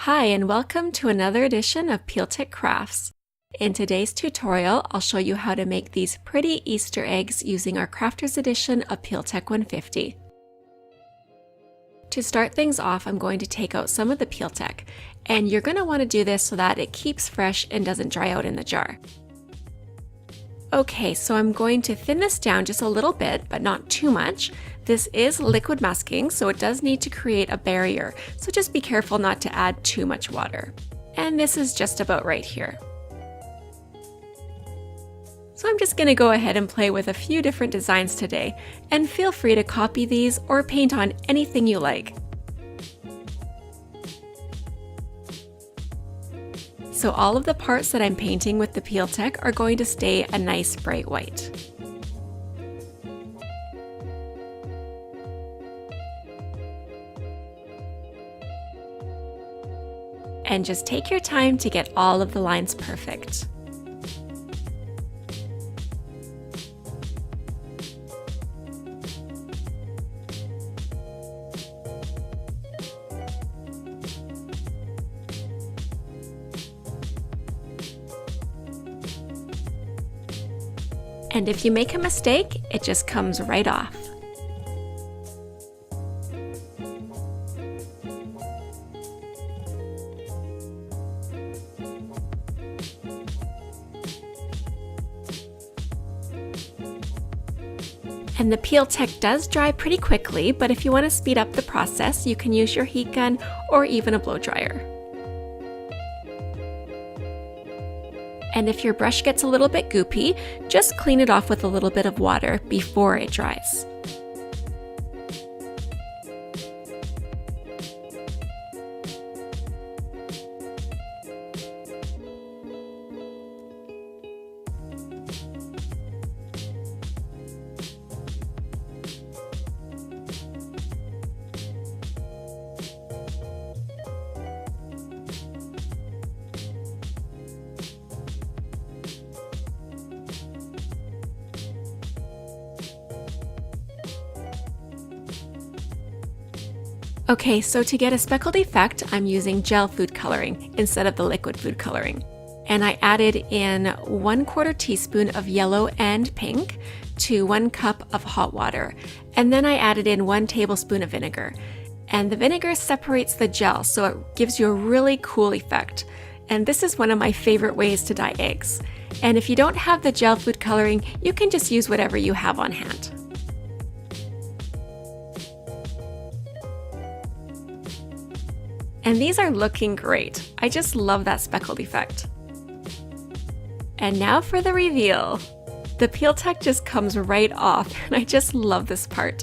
Hi and welcome to another edition of Peel-Tek Crafts. In today's tutorial, I'll show you how to make these pretty Easter eggs using our Crafters Edition of Peel-Tek 150. To start things off, I'm going to take out some of the Peel-Tek, and you're going to want to do this so that it keeps fresh and doesn't dry out in the jar. Okay, so I'm going to thin this down just a little bit, but not too much. This is liquid masking, so it does need to create a barrier, so just be careful not to add too much water. And this is just about right here. So I'm just going to go ahead and play with a few different designs today, and feel free to copy these or paint on anything you like. So all of the parts that I'm painting with the Peel-Tek are going to stay a nice bright white. And just take your time to get all of the lines perfect. And if you make a mistake, it just comes right off. And the Peel-Tek does dry pretty quickly, but if you want to speed up the process, you can use your heat gun or even a blow dryer. And if your brush gets a little bit goopy, just clean it off with a little bit of water before it dries. Okay, so to get a speckled effect, I'm using gel food coloring instead of the liquid food coloring. And I added in 1/4 teaspoon of yellow and pink to 1 cup of hot water. And then I added in 1 tablespoon of vinegar. And the vinegar separates the gel, so it gives you a really cool effect. And this is one of my favorite ways to dye eggs. And if you don't have the gel food coloring, you can just use whatever you have on hand. And these are looking great. I just love that speckled effect. And now for the reveal. The Peel-Tek just comes right off, and I just love this part.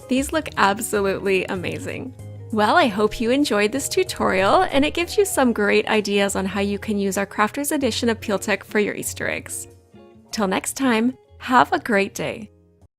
These look absolutely amazing. Well, I hope you enjoyed this tutorial and it gives you some great ideas on how you can use our Crafters Edition of Peel-Tek for your Easter eggs. Till next time, have a great day.